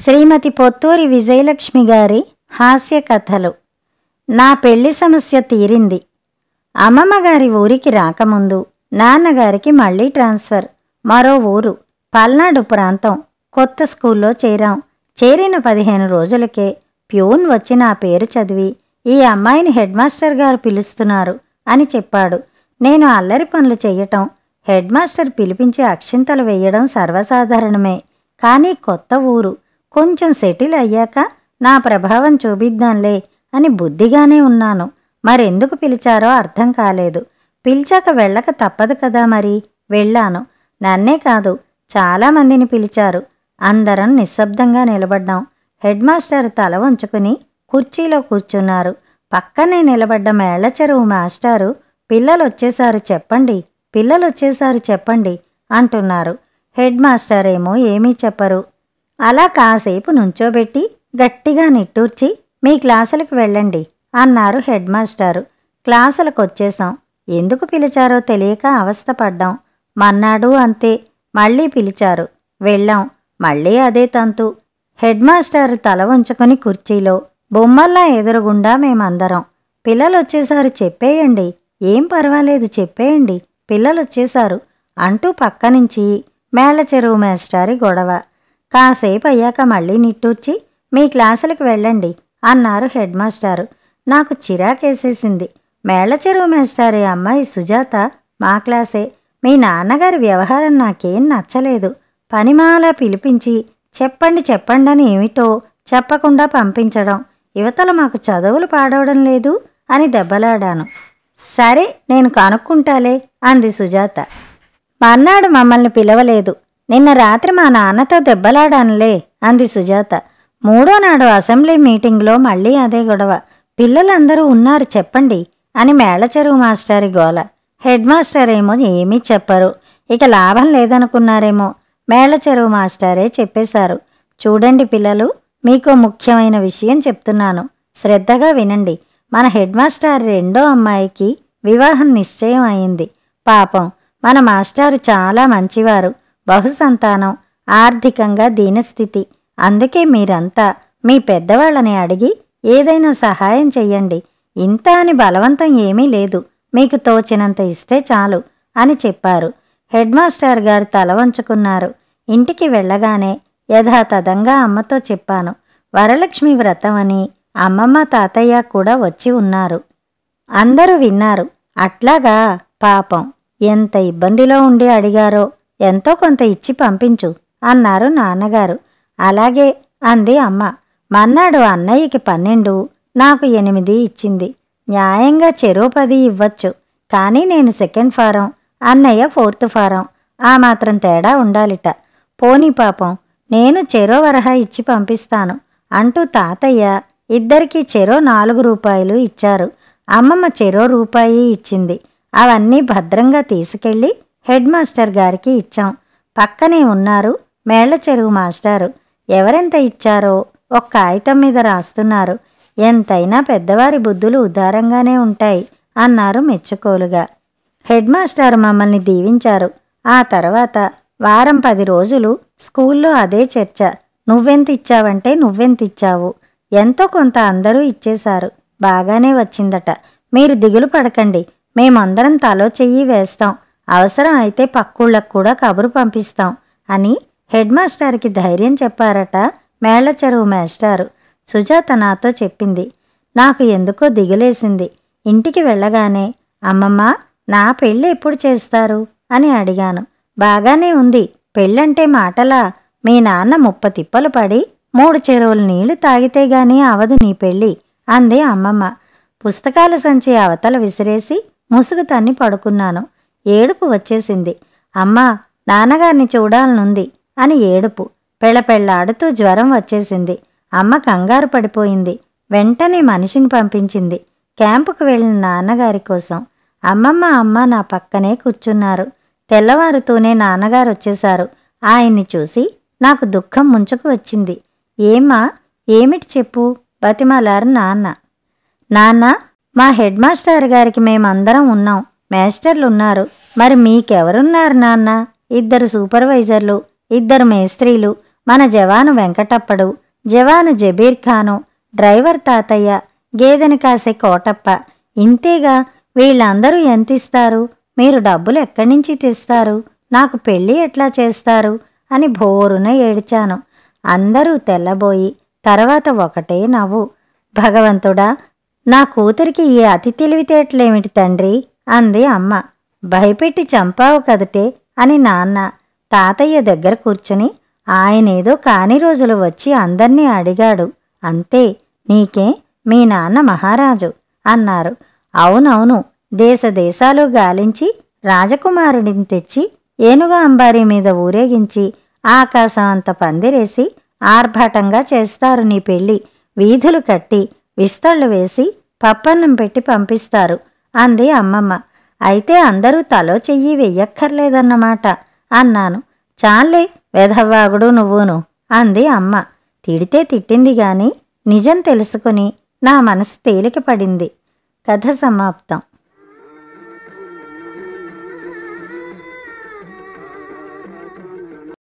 శ్రీమతి పొత్తూరి విజయలక్ష్మి గారి హాస్య కథలు. నా పెళ్లి సమస్య తీరింది. అమ్మమ్మ గారి ఊరికి రాకముందు నాన్నగారికి మళ్ళీ ట్రాన్స్ఫర్. మరో ఊరు, పల్నాడు ప్రాంతం. కొత్త స్కూల్లో చేరాం. చేరిన 15 రోజులకే ప్యూన్ వచ్చి నా పేరు చదివి, ఈ అమ్మాయిని హెడ్ మాస్టర్ గారు పిలుస్తున్నారు అని చెప్పాడు. నేను అల్లరి పనులు చెయ్యటం, హెడ్ మాస్టర్ పిలిపించి అక్షింతలు వేయడం సర్వసాధారణమే. కానీ కొత్త ఊరు, కొంచెం సెటిల్ అయ్యాక నా ప్రభావం చూపిద్దాంలే అని బుద్ధిగానే ఉన్నాను. మరెందుకు పిలిచారో అర్థం కాలేదు. పిలిచాక వెళ్ళక తప్పదు కదా, మరి వెళ్ళాను. నన్నే కాదు, చాలామందిని పిలిచారు. అందరం నిశ్శబ్దంగా నిలబడ్డాం. హెడ్ మాస్టర్ తల వంచుకుని కుర్చీలో కూర్చున్నారు. పక్కనే నిలబడ్డ మేళ్లచెరువు మాస్టారు, పిల్లలొచ్చేశారు చెప్పండి, పిల్లలొచ్చేశారు చెప్పండి అంటున్నారు. హెడ్ మాస్టర్ ఏమో ఏమీ చెప్పరు. అలా కాసేపు నుంచోబెట్టి గట్టిగా నిట్టూర్చి, మీ క్లాసులకు వెళ్ళండి అన్నారు హెడ్ మాస్టారు. క్లాసులకు వచ్చేశాం. ఎందుకు పిలిచారో తెలియక అవస్థపడ్డాం. మన్నాడు అంతే, మళ్ళీ పిలిచారు. వెళ్ళాం. మళ్ళీ అదే తంతు. హెడ్ మాస్టారు తల వంచుకొని కుర్చీలో, బొమ్మల్లా ఎదురుగుండా మేమందరం. పిల్లలొచ్చేశారు చెప్పేయండి, ఏం పర్వాలేదు చెప్పేయండి, పిల్లలొచ్చేశారు అంటూ పక్కనుంచి మేళ్లచెరువు మేస్టారి గొడవ. కాసేపు అయ్యాక మళ్ళీ నిట్టూర్చి, మీ క్లాసులకు వెళ్ళండి అన్నారు హెడ్ మాస్టారు. నాకు చిరాకేసేసింది. మేళ్లచెరువు మేస్టారి అమ్మాయి సుజాత మా క్లాసే. మీ నాన్నగారి వ్యవహారం నాకేం నచ్చలేదు. పనిమాలా పిలిపించి చెప్పండి చెప్పండని ఏమిటో చెప్పకుండా పంపించడం, యువతల మాకు చదువులు పాడవడం లేదు అని దెబ్బలాడాను. సరే నేను కనుక్కుంటాలే అంది సుజాత. మర్నాడు మమ్మల్ని పిలవలేదు. నిన్న రాత్రి మా నాన్నతో దెబ్బలాడానులే అంది సుజాత. మూడో నాడు అసెంబ్లీ మీటింగ్లో మళ్ళీ అదే గొడవ. పిల్లలందరూ ఉన్నారు చెప్పండి అని మేళ్లచెరువు మాస్టారి గోల. హెడ్ మాస్టర్ ఏమో ఏమీ చెప్పరు. ఇక లాభం లేదనుకున్నారేమో. మేళ్లచెరువు మాస్టారే చెప్పేశారు. చూడండి పిల్లలు, మీకో ముఖ్యమైన విషయం చెప్తున్నాను, శ్రద్ధగా వినండి. మన హెడ్ మాస్టర్ రెండో అమ్మాయికి వివాహం నిశ్చయం అయింది. పాపం మన మాస్టారు చాలా మంచివారు, బహుసంతానం, ఆర్థికంగా దీనస్థితి. అందుకే మీరంతా మీ పెద్దవాళ్ళని అడిగి ఏదైనా సహాయం చెయ్యండి. ఇంత అని బలవంతం ఏమీ లేదు, మీకు తోచినంత ఇస్తే చాలు అని చెప్పారు. హెడ్ మాస్టర్ గారు తల వంచుకున్నారు. ఇంటికి వెళ్ళగానే యథాతథంగా అమ్మతో చెప్పాను. వరలక్ష్మి వ్రతం అని అమ్మమ్మ తాతయ్య కూడా వచ్చి ఉన్నారు. అందరూ విన్నారు. అట్లాగా, పాపం ఎంత ఇబ్బందిలో ఉండి అడిగారో, ఎంతో కొంత ఇచ్చి పంపించు అన్నారు నాన్నగారు. అలాగే అంది అమ్మ. మన్నాడు అన్నయ్యకి 12, నాకు 8 ఇచ్చింది. న్యాయంగా చెరో 10 ఇవ్వచ్చు. కానీ నేను సెకండ్ ఫారం, అన్నయ్య 4th ఫారం. ఆ మాత్రం తేడా ఉండాలిట. పోనీ పాపం, నేను చెరో వరహా ఇచ్చి పంపిస్తాను అంటూ తాతయ్య ఇద్దరికీ చెరో 4 రూపాయలు ఇచ్చారు. అమ్మమ్మ చెరో రూపాయి ఇచ్చింది. అవన్నీ భద్రంగా తీసుకెళ్ళి హెడ్ మాస్టర్ గారికి ఇచ్చాం. పక్కనే ఉన్నారు మేళ్లచెరువు మాస్టారు. ఎవరెంత ఇచ్చారో ఒక కాగితం మీద రాస్తున్నారు. ఎంతైనా పెద్దవారి బుద్ధులు ఉదారంగానే ఉంటాయి అన్నారు మెచ్చుకోలుగా. హెడ్ మాస్టారు మమ్మల్ని దీవించారు. ఆ తర్వాత వారం 10 రోజులు స్కూల్లో అదే చర్చ. నువ్వెంత ఇచ్చావంటే నువ్వెంత ఇచ్చావు. ఎంతో కొంత అందరూ ఇచ్చేశారు. బాగానే వచ్చిందట. మీరు దిగులు పడకండి, మేమందరం తలో చెయ్యి వేస్తాం. అవసరం అయితే పక్కుళ్ళకు కూడా కబురు పంపిస్తాం అని హెడ్ మాస్టర్కి ధైర్యం చెప్పారట మేళ్లచెరువు మేస్టారు. సుజాత నాతో చెప్పింది. నాకు ఎందుకో దిగులేసింది. ఇంటికి వెళ్ళగానే, అమ్మమ్మ నా పెళ్ళి ఎప్పుడు చేస్తారు అని అడిగాను. బాగానే ఉంది, పెళ్ళంటే మాటలా? మీ నాన్న 30 తిప్పలు పడి 3 చెరువులు నీళ్లు తాగితే గానీ అవదు నీ పెళ్ళి అంది అమ్మమ్మ. పుస్తకాల సంచి అవతల విసిరేసి ముసుగు తన్ని పడుకున్నాను. ఏడుపు వచ్చేసింది. అమ్మా, నాన్నగారిని చూడాలనుంది అని ఏడుపు. పెళ్ళపెళ్ళాడుతూ జ్వరం వచ్చేసింది. అమ్మ కంగారు పడిపోయింది. వెంటనే మనిషిని పంపించింది క్యాంపుకు వెళ్ళిన నాన్నగారి కోసం. అమ్మ నా పక్కనే కూర్చున్నారు. తెల్లవారుతూనే నాన్నగారు వచ్చేశారు. ఆయన్ని చూసి నాకు దుఃఖం ముంచుకు వచ్చింది. ఏమ్మా, ఏమిటి చెప్పు బతిమాలారు నాన్న. నాన్న, మా హెడ్ మాస్టర్ గారికి మేమందరం ఉన్నాం, మేస్టర్లున్నారు. మరి మీకెవరున్నారు నాన్న? 2 సూపర్వైజర్లు, 2 మేస్త్రీలు, మన జవాను వెంకటప్పడు, జవాను జబీర్ ఖాను, డ్రైవర్ తాతయ్య, గేదెని కాసే కోటప్ప. ఇంతేగా. వీళ్ళందరూ ఎంతిస్తారు? మీరు డబ్బులు ఎక్కడి నుంచి తెస్తారు? నాకు పెళ్ళి ఎట్లా చేస్తారు అని భోరున ఏడ్చాను. అందరూ తెల్లబోయి తర్వాత ఒకటే నవ్వు. భగవంతుడా, నా కూతురికి ఈ అతి తెలివితేటలేమిటి తండ్రి అంది అమ్మ. భయపెట్టి చంపావు కదటే అని నాన్న. తాతయ్య దగ్గర కూర్చుని ఆయనేదో కాని రోజులు వచ్చి అందర్నీ అడిగాడు. అంతే, నీకే మీ నాన్న మహారాజు అన్నారు. అవునవును, దేశాలు గాలించి రాజకుమారుడిని తెచ్చి ఏనుగు అంబారీ మీద ఊరేగించి ఆకాశం అంత పందిరేసి ఆర్భాటంగా చేస్తారు నీ పెళ్ళి. వీధులు కట్టి విస్తళ్ళు వేసి పప్పన్నం పెట్టి పంపిస్తారు అంది అమ్మమ్మ. అయితే అందరూ తలో చెయ్యి వెయ్యక్కర్లేదన్నమాట అన్నాను. చాలే వెధవ్వాగుడు నువ్వును అంది అమ్మ. తిడితే తిట్టింది గాని నిజం తెలుసుకుని నా మనసు తేలిక పడింది. కథ సమాప్తం.